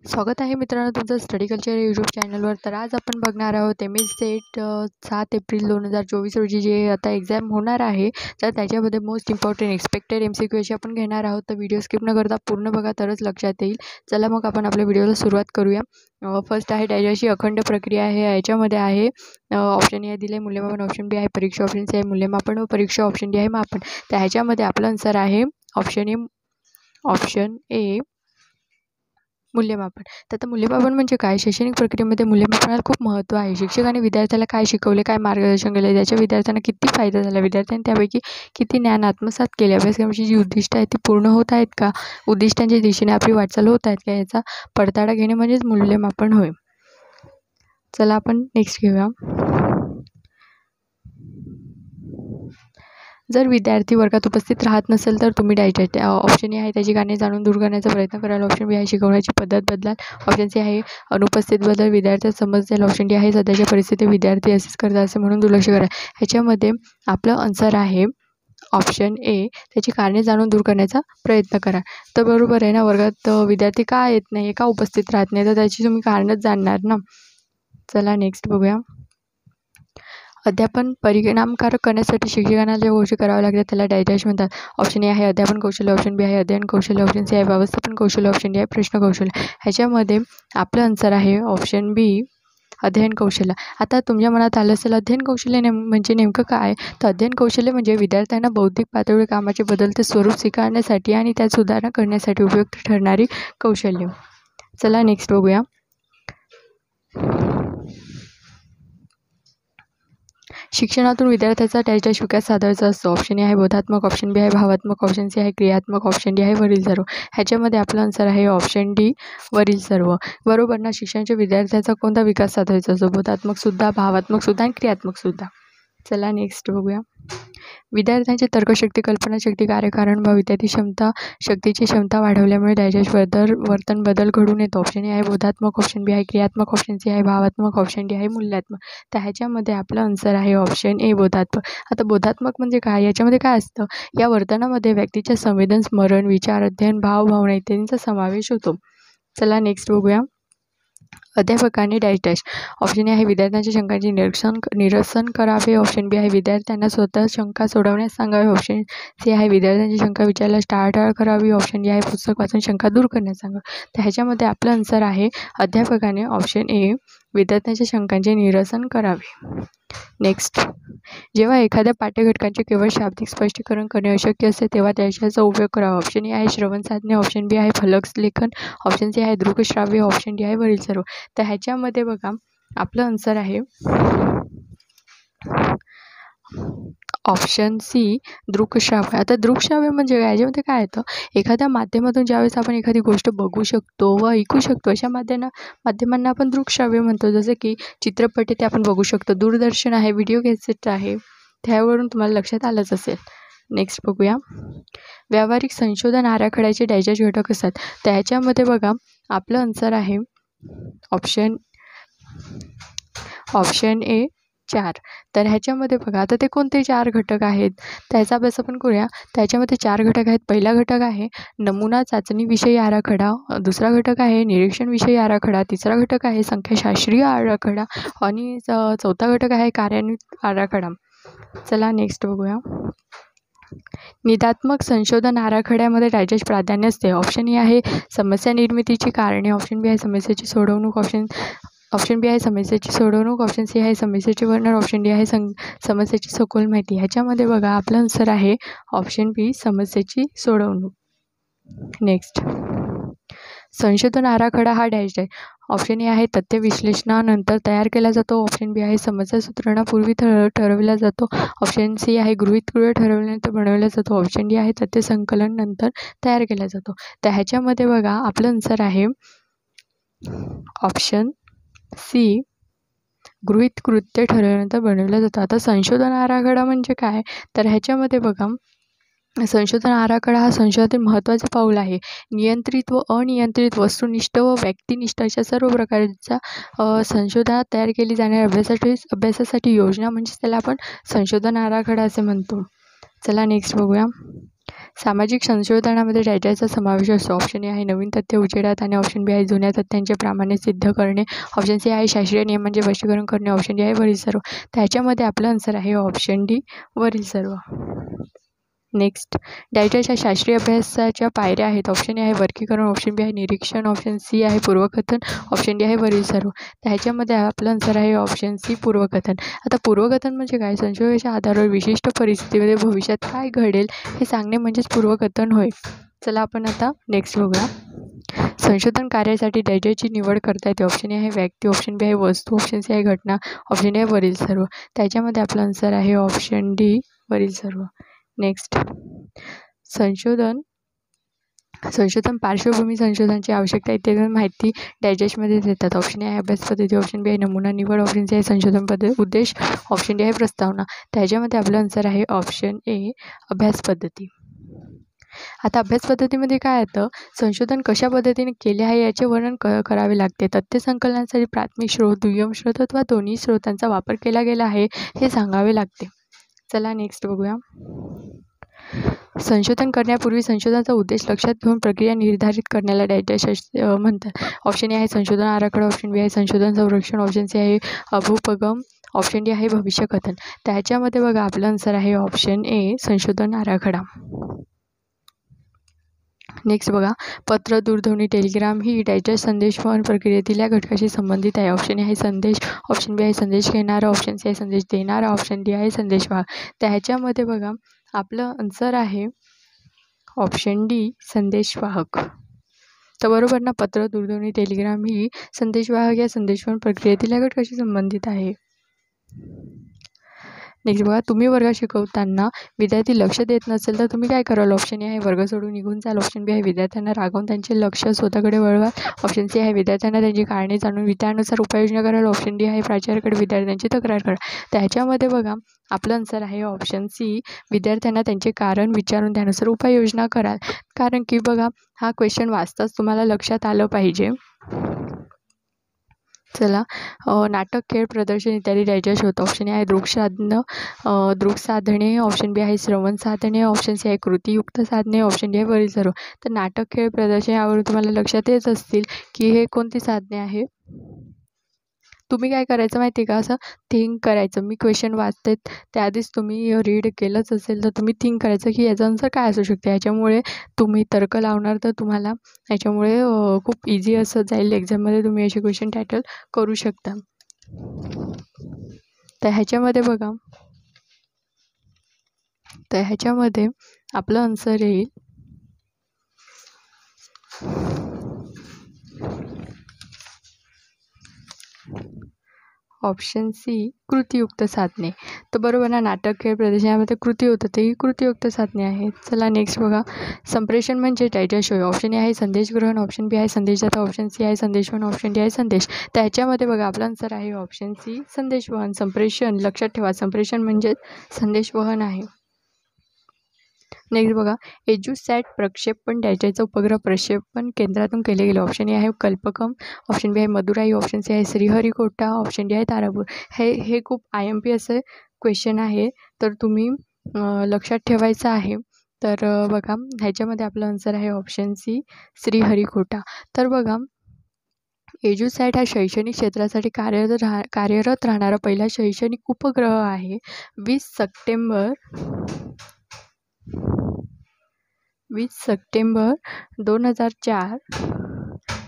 स्वागत आहे मित्रांनो तुमचं स्टडी कल्चर यूट्यूब चॅनलवर. तर आज आपण बघणार आहोत सेट 7 एप्रिल 2024 रोजी जे आता एक्झाम होणार आहे, तर त्याच्यामध्ये मोस्ट इम्पॉर्टंट एक्सपेक्टेड MCQ अशी आपण घेणार आहोत. तर व्हिडिओ स्किप न करता पूर्ण बघा तरच लक्षात येईल. चला मग आपण आपल्या व्हिडिओला सुरुवात करूया. फर्स्ट आहे डायजेस्टची अखंड प्रक्रिया आहे. याच्यामध्ये आहे ऑप्शन ए दिले मूल्यमापन, ऑप्शन बी आहे परीक्षा, ऑप्शन सी आहे मूल्यमापन व परीक्षा, ऑप्शन डी आहे मापन. तर ह्याच्यामध्ये आपला आन्सर आहे ऑप्शन ए मूल्यमापन. तर आता मूल्यमापन म्हणजे काय? शैक्षणिक प्रक्रियेमध्ये मूल्यमापनाला खूप महत्त्व आहे. शिक्षकाने विद्यार्थ्याला काय शिकवले, काय मार्गदर्शन केले, त्याच्या विद्यार्थ्यांना किती फायदा झाला, विद्यार्थ्यांनी त्यापैकी किती ज्ञान आत्मसात केले, अभ्यासक्रमाची जी उद्दिष्ट आहेत ती पूर्ण होत आहेत का, उद्दिष्टांच्या दिशेने आपली वाटचाल होत आहेत का, याचा पडताळा घेणे म्हणजेच मूल्यमापन होय. चला आपण नेक्स्ट घेऊया. जर विद्यार्थी वर्गात उपस्थित राहत नसेल तर तुम्ही डायजेस्ट ऑप्शन ए आहे त्याची कारणे जाणून दूर करण्याचा प्रयत्न कराल, ऑप्शन बी आहे शिकवण्याची पद्धत बदलाल, ऑप्शन सी आहे अनुपस्थित बदल विद्यार्थ्यात समजतील, ऑप्शन डी आहे सध्याच्या परिस्थितीत विद्यार्थी असेच करतात असे म्हणून दुर्लक्ष करा. ह्याच्यामध्ये आपलं आन्सर आहे ऑप्शन ए, त्याची कारणे जाणून दूर करण्याचा प्रयत्न करा. तर बरोबर आहे ना, वर्गात विद्यार्थी का येत नाही, का उपस्थित राहत नाही, तर त्याची तुम्ही कारणच जाणणार ना. चला नेक्स्ट बघूया. अध्यापन परिणामकारक करण्यासाठी शिक्षकांना ज्या गोष्टी कराव्या लागतात त्याला डायजेस्ट म्हणतात. ऑप्शन ए आहे अध्यापन कौशल्य, ऑप्शन बी आहे अध्ययन कौशल्य, ऑप्शन सी आहे व्यवस्थापन कौशल्य, ऑप्शन डी आहे प्रश्न कौशल्य. ह्याच्यामध्ये आपलं आन्सर आहे ऑप्शन बी अध्ययन कौशल्य. आता तुमच्या मनात आलं असेल अध्ययन कौशल्य म्हणजे नेमकं काय? तर अध्ययन कौशल्य म्हणजे विद्यार्थ्यांना बौद्धिक पातळीवर कामाचे बदलते स्वरूप स्वीकारण्यासाठी आणि त्यात सुधारणा करण्यासाठी उपयुक्त ठरणारी कौशल्य. चला नेक्स्ट बघूया. शिक्षणातून विद्यार्थ्याचा डायजेस्ट विकास साधायचा असतो. ऑप्शन ए आहे बोधात्मक, ऑप्शन बी आहे भावात्मक, ऑप्शन सी आहे क्रियात्मक, ऑप्शन डी आहे वरील सर्व. ह्याच्यामध्ये आपलं आन्सर आहे ऑप्शन डी वरील सर्व. बरोबर ना. शिक्षणाच्या विद्यार्थ्याचा कोणता विकास साधायचा असतो? बोधात्मकसुद्धा, भावात्मकसुद्धा आणि क्रियात्मकसुद्धा. चला नेक्स्ट बघूया. विद्यार्थ्यांची तर्कशक्ती, कल्पनाशक्ती, कार्यकारणभाव इत्यादी शक्तीची क्षमता वाढवल्यामुळे डायजेस्ट वर्तन बदल घडून येतो. ऑप्शन ए आहे बोधात्मक, ऑप्शन बी आहे क्रियात्मक, ऑप्शन सी आहे भावात्मक, ऑप्शन डी आहे मूल्यात्मक. तर ह्याच्यामध्ये आपलं आन्सर आहे ऑप्शन ए बोधात्मक. आता बोधात्मक म्हणजे काय? याच्यामध्ये काय असतं? या वर्तनामध्ये व्यक्तीच्या संवेदन, स्मरण, विचार, अध्ययन, भावना इत्यादींचा समावेश होतो. चला नेक्स्ट बघूया. अध्यापकांनी डायजेस्ट. ऑप्शन ए आहे विद्यार्थ्यांच्या शंकांचे निरसन करावे, ऑप्शन बी आहे विद्यार्थ्यांना स्वतः शंका सोडवण्यास सांगावे, ऑप्शन सी आहे विद्यार्थ्यांची शंका विचारल्यास टाळाटाळ करावी, ऑप्शन डी आहे पुस्तक वाचून शंका दूर करण्यास सांगावे. तर ह्याच्यामध्ये आपलं आन्सर आहे अध्यापकाने ऑप्शन ए विद्यार्थ्यांच्या शंकांचे निरसन करावे. नेक्स्ट. जेव्हा एखाद्या पाठ्यघटकांचे केवळ शाब्दिक स्पष्टीकरण करणे अशक्य असते तेव्हा त्याचा उपयोग करावा. ऑप्शन ए आहे श्रवण साधने, ऑप्शन बी आहे फलक लेखन, ऑप्शन सी आहे दृकश्राव्य, ऑप्शन डी आहे वरील सर्व. तर ह्याच्यामध्ये बघा आपलं आन्सर आहे ऑप्शन सी दृकश्राव्य. आता दृकश्राव्य म्हणजे काय? याच्यामध्ये काय येतं? एखाद्या माध्यमातून ज्यावेळेस आपण एखादी गोष्ट बघू शकतो व ऐकू शकतो अशा माध्यमांना आपण दृकश्राव्य म्हणतो. जसं की चित्रपट ते आपण बघू शकतो, दूरदर्शन आहे, व्हिडिओ कॅसेट आहे, त्यावरून तुम्हाला लक्षात आलंच असेल. नेक्स्ट बघूया. व्यावहारिक संशोधन आराखड्याचे डायजेस्ट घटक असतात. तर ह्याच्यामध्ये बघा आपलं आन्सर आहे ऑप्शन ए 4. तर ह्याच्यामध्ये बघा आता ते कोणते 4 घटक आहेत त्याचा अभ्यास आपण करूया. त्याच्यामध्ये 4 घटक आहेत. पहिला घटक आहे नमुना चाचणी विषयी आराखडा, दुसरा घटक आहे निरीक्षण विषयी आराखडा, तिसरा घटक आहे संख्याशास्त्रीय आराखडा आणि चौथा घटक आहे कार्यान्वित आराखडा. चला नेक्स्ट बघूया. निदात्मक संशोधन आराखड्यामध्ये डायजेस्ट प्राधान्य असते. ऑप्शन ए आहे समस्या निर्मितीची कारणे, ऑप्शन बी आहे समस्येची सोडवणूक, ऑप्शन बी आहे समस्येची सोडवणूक, ऑप्शन सी आहे समस्येचे वर्णन, ऑप्शन डी आहे समस्येची सखोल माहिती. ह्याच्यामध्ये बघा आपलं आन्सर आहे ऑप्शन बी समस्येची सोडवणूक. नेक्स्ट. संशोधन आराखडा हा डॅश आहे. ऑप्शन ए आहे तथ्य विश्लेषणानंतर तयार केला जातो, ऑप्शन बी आहे समस्या सूत्रणापूर्वी ठरविला जातो, ऑप्शन सी आहे गृहीतगृह ठरवल्यानंतर बनवला जातो, ऑप्शन डी आहे तथ्य संकलन नंतर तयार केला जातो. तर ह्याच्यामध्ये बघा आपलं आन्सर आहे ऑप्शन सी गृहीत कृत्य ठरवल्यानंतर बनवलं जातं. आता संशोधन आराखडा म्हणजे काय? तर ह्याच्यामध्ये बघा संशोधन आराखडा हा संशोधनातील महत्त्वाचे पाऊल आहे. नियंत्रित व अनियंत्रित वस्तुनिष्ठ व व्यक्तिनिष्ठ अशा सर्व प्रकारच्या संशोधनात तयार केली जाणाऱ्या अभ्यासासाठी योजना म्हणजे त्याला आपण संशोधन आराखडा असे म्हणतो. चला नेक्स्ट बघूया. सामाजिक संशोधनामध्ये डाटाचा समावेश असतो. ऑप्शन ए आहे नवीन तथ्य उजेडात आणि ऑप्शन बी आहे जुन्या तथ्यांचे प्रामाण्य सिद्ध करणे. ऑप्शन सी आहे शास्त्रीय नियमांचे स्पष्टीकरण करणे. ऑप्शन डी आहे वरील सर्व. त्याच्यामध्ये आपलं आन्सर आहे ऑप्शन डी वरील सर्व. नेक्स्ट, डाटाच्या शास्त्रीय अभ्यासाच्या पायऱ्या आहेत. ऑप्शन ए आहे वर्गीकरण, ऑप्शन बी आहे निरीक्षण, ऑप्शन सी आहे पूर्वकथन, ऑप्शन डी आहे वरील सर्व. त्याच्यामध्ये आपलं आन्सर आहे ऑप्शन सी पूर्वकथन. आता पूर्वकथन म्हणजे काय? संशोधनाच्या आधारावर विशिष्ट परिस्थितीमध्ये भविष्यात काय घडेल हे सांगणे म्हणजेच पूर्वकथन होय. चला आपण आता नेक्स्ट बघूया. संशोधन कार्यासाठी डाटाची निवड करता येते. ऑप्शन ए आहे व्यक्ती, ऑप्शन बी आहे वस्तू, ऑप्शन सी आहे घटना, ऑप्शन डी आहे वरील सर्व. त्याच्यामध्ये आपलं आन्सर आहे ऑप्शन डी वरील सर्व. नेक्स्ट, संशोधन पार्श्वभूमी संशोधनाची आवश्यकता इत्यादी माहिती डायजेस्टमध्ये देतात. ऑप्शन ए आहे अभ्यास पद्धती, ऑप्शन बी आहे नमुना निवड, ऑप्शन सी आहे संशोधन पद्धती उद्देश, ऑप्शन डी आहे प्रस्तावना. त्याच्यामध्ये आपलं आन्सर आहे ऑप्शन ए अभ्यास पद्धती. आता अभ्यास पद्धतीमध्ये काय येतं? संशोधन कशा पद्धतीने केले आहे याचे वर्णन करावे लागते. तथ्य संकलनासाठी प्राथमिक स्रोत, दुय्यम स्रोत अथवा दोन्ही स्रोतांचा वापर केला गेला आहे हे सांगावे लागते. चला नेक्स्ट बघूया. संशोधन करण्यापूर्वी संशोधनाचा उद्देश लक्षात घेऊन प्रक्रिया निर्धारित करण्याला डाटाशास्त्र म्हणतात. ऑप्शन ए आहे संशोधन आराखडा, ऑप्शन बी आहे संशोधन संरक्षण, ऑप्शन सी आहे अभूपगम, ऑप्शन डी आहे भविष्यकथन. त्याच्यामध्ये बघा आपलं आन्सर आहे ऑप्शन ए संशोधन आराखडा. नेक्स्ट बघा, पत्र, दूरध्वनी, टेलिग्राम ही डाटा संदेशवहन प्रक्रियेतील या घटकाशी संबंधित आहे. ऑप्शन ए आहे संदेश, ऑप्शन बी आहे संदेश घेणारा, ऑप्शन सी आहे संदेश देणारा, ऑप्शन डी आहे संदेशवाहक. त्याच्यामध्ये बघा आपलं आन्सर आहे ऑप्शन डी संदेशवाहक. तर बरोबर ना? पत्र, दूरध्वनी, टेलिग्राम ही संदेशवाहक या संदेशवहन प्रक्रियेतील या घटकाशी संबंधित आहे. नेक्स्ट बघा, तुम्ही वर्गात शिकवताना विद्यार्थी लक्ष देत नसेल तर तुम्ही काय कराल? ऑप्शन ए आहे वर्ग सोडून निघून जाल, ऑप्शन बी आहे विद्यार्थ्यांना रागावून त्यांचे लक्ष स्वतःकडे वळवा, ऑप्शन सी आहे विद्यार्थ्यांना त्यांची कारणे जाणून त्यानुसार उपाययोजना कराल, ऑप्शन डी आहे प्राचार्याकडे विद्यार्थ्यांची तक्रार करा. त्याच्यामध्ये बघा आपलं आन्सर आहे ऑप्शन सी विद्यार्थ्यांना त्यांचे कारण विचारून त्यानुसार उपाययोजना कराल. कारण की बघा हा क्वेश्चन वाचताच तुम्हाला लक्षात आलं पाहिजे. चला, नाटक, खेळ, प्रदर्शन इत्यादी डायजेस्ट होतं. ऑप्शन ए आहे दृक साधने, ऑप्शन बी आहे श्रवण साधने, ऑप्शन सी आहे कृतीयुक्त साधने, ऑप्शन डी आहे वरील सर्व. तर नाटक, खेळ, प्रदर्शन यावरून तुम्हाला लक्षात येत असतील की हे कोणती साधने आहे. तुम्ही काय करायचं माहिती आहे का? असं थिंक करायचं. मी क्वेश्चन वाचते त्याआधीच तुम्ही रीड केलंच असेल तर तुम्ही थिंक करायचं की याचा आन्सर काय असू शकते. याच्यामुळे तुम्ही तर्क लावणार तर तुम्हाला याच्यामुळे खूप इझी असं जाईल. एक्झाममध्ये तुम्ही असे क्वेश्चन टायटल करू शकता. तर ह्याच्यामध्ये बघा, तर ह्याच्यामध्ये आपलं आन्सर येईल ऑप्शन सी कृतीयुक्त साधने. तर बरोबर ना? नाटक, खेळ, प्रदर्शनामध्ये कृती होतं ते ही कृतीयुक्त साधने आहेत. चला नेक्स्ट बघा, संप्रेषण म्हणजे डायजेस्ट होय. ऑप्शन ए आहे संदेश ग्रहण, ऑप्शन बी आहे संदेशदाता, ऑप्शन सी आहे संदेशवहन, ऑप्शन डी आहे संदेश. त्याच्यामध्ये बघा आपला आन्सर आहे ऑप्शन सी संदेशवहन. संप्रेषण लक्षात ठेवा, संप्रेषण म्हणजे संदेशवहन आहे. नेक्स्ट बघा, एज्युसॅट प्रक्षेपण डाटाचा उपग्रह प्रक्षेपण केंद्रातून केले गेले. ऑप्शन ए आहे कल्पकम, ऑप्शन बी आहे मदुराई, ऑप्शन सी आहे श्रीहरिकोटा, ऑप्शन डी आहे तारापूर. हे खूप IMP असे क्वेश्चन आहे, तर तुम्ही लक्षात ठेवायचं आहे. तर बघा ह्याच्यामध्ये आपलं आन्सर आहे ऑप्शन सी श्रीहरिकोटा. तर बघा एज्युसॅट हा शैक्षणिक क्षेत्रासाठी कार्यरत राहणारा पहिला शैक्षणिक उपग्रह आहे. 20 सप्टेंबर 2004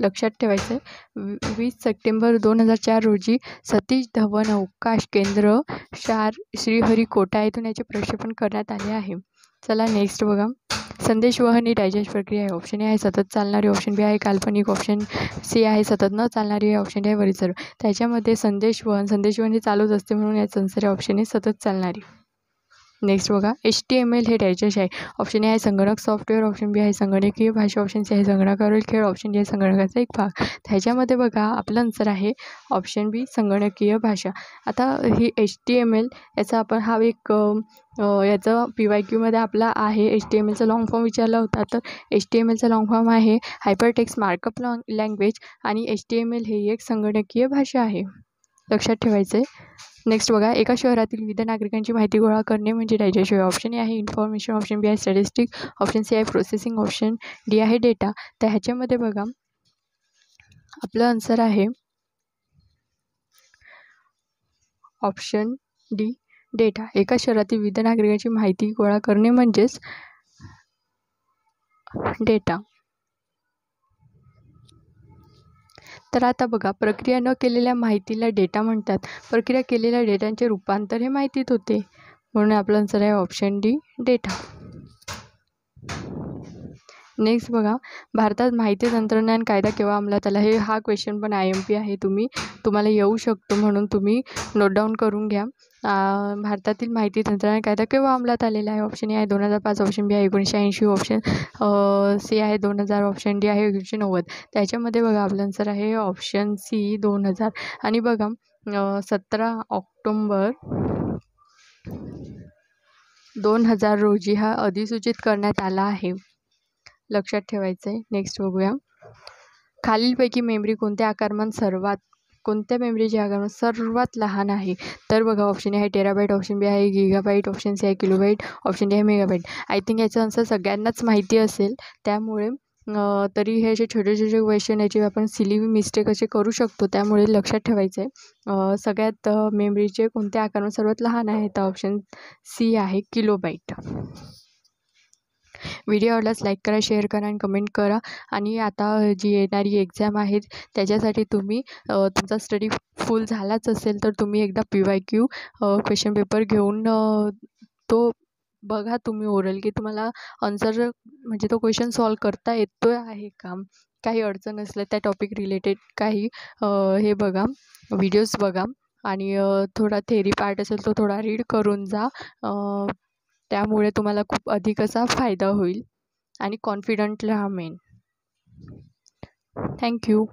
लक्षात ठेवायचं आहे. 20 सप्टेंबर 2004 रोजी सतीश धवन अवकाश केंद्र श्रीहरिकोटा येथून याचे प्रक्षेपण करण्यात आले आहे. चला नेक्स्ट बघा, संदेशवहन ही डायजेस्ट प्रक्रिया आहे. ऑप्शन ए आहे सतत चालणारी, ऑप्शन बी आहे काल्पनिक, ऑप्शन सी आहे सतत न चालणारी, ऑप्शन डी आहे वरील सर्व. त्याच्यामध्ये संदेशवहन हे चालूच असते म्हणून याचं आन्सर आहे ऑप्शन ए सतत चालणारी. नेक्स्ट बघा, HTML हे डायजेस्ट आहे. ऑप्शन ए आहे संगणक सॉफ्टवेअर, ऑप्शन बी आहे संगणकीय भाषा, ऑप्शन सी आहे संगणकावरील खेळ, ऑप्शन डी आहे संगणकाचा एक भाग. त्याच्यामध्ये बघा आपलं आन्सर आहे ऑप्शन बी संगणकीय भाषा. आता ही HTML याचा आपण हा एक याचं PYQमध्ये आपला आहे. HTMLचा लॉंग फॉर्म विचारला होता, तर HTMLचा लॉंग फॉर्म आहे हायपरटेक्स्ट मार्कअप लँग्वेज आणि HTML ही एक संगणकीय भाषा आहे. लक्षात ठेवायचं आहे. नेक्स्ट बघा, एका शहरातील विविध नागरिकांची माहिती गोळा करणे म्हणजे डायजेशन. ऑप्शन ए आहे इन्फॉर्मेशन, ऑप्शन बी आहे स्टॅटिस्टिक, ऑप्शन सी आहे प्रोसेसिंग, ऑप्शन डी आहे डेटा. तर ह्याच्यामध्ये बघा आपलं आन्सर आहे ऑप्शन डी डेटा. एका शहरातील विविध नागरिकांची माहिती गोळा करणे म्हणजेच डेटा. तर आता बघा, प्रक्रिया न केलेल्या माहितीला डेटा म्हणतात. प्रक्रिया केलेल्या डेटाचे रूपांतर हे माहितीत होते, म्हणून आपलं आन्सर आहे ऑप्शन डी डेटा. नेक्स्ट बघा, भारतात माहिती तंत्रज्ञान कायदा केव्हा अंमलात आला. हा क्वेश्चन पण IMP आहे, तुम्हाला येऊ शकतो, म्हणून तुम्ही नोट डाऊन करून घ्या. भारतातील माहिती तंत्रज्ञान कायदा केव्हा अंमलात आलेला आहे. ऑप्शन ए आहे 2005, ऑप्शन बी आहे 1980, ऑप्शन सी आहे 2000, ऑप्शन डी आहे 1990. त्याच्यामध्ये बघा आपलं आन्सर आहे ऑप्शन सी 2000. आणि बघा 17 ऑक्टोंबर 2000 रोजी हा अधिसूचित करण्यात आला आहे, लक्षात ठेवायचं आहे. नेक्स्ट बघूया, खालीलपैकी मेमरी कोणत्या मेमरीचे आकारमान सर्वात लहान आहे. तर बघा ऑप्शन ए आहे टेराबाईट, ऑप्शन बी आहे गिगाबाईट, ऑप्शन सी आहे किलोबाईट, ऑप्शन डी आहे मेगाबाईट. आय थिंक याचा आन्सर सगळ्यांनाच माहिती असेल, त्यामुळे तरी हे जे छोटे छोटे क्वेश्चन याचे आपण सिली मिस्टेक असे करू शकतो, त्यामुळे लक्षात ठेवायचं आहे. सगळ्यात मेमरीचे कोणत्या आकारमान सर्वात लहान आहे, तर ऑप्शन सी आहे किलोबाईट. व्हिडिओ आवडल्यास लाईक करा, शेअर करा आणि कमेंट करा. आणि आता जी येणारी एक्झाम आहे त्याच्यासाठी तुम्ही तुमचा स्टडी फुल झालाच असेल तर तुम्ही एकदा PYQ क्वेश्चन पेपर घेऊन तो बघा तुम्ही ओरल, की तुम्हाला आन्सर म्हणजे तो क्वेश्चन सॉल्व करता येतो आहे का. काही अडचण असलं त्या टॉपिक रिलेटेड काही हे बघा, व्हिडिओज बघा, आणि थोडा थेरी पार्ट असेल तो थोडा रीड करून जा. त्यामुळे तुम्हाला खूप अधिक असा फायदा होईल आणि कॉन्फिडंट राहा मेन. थँक्यू.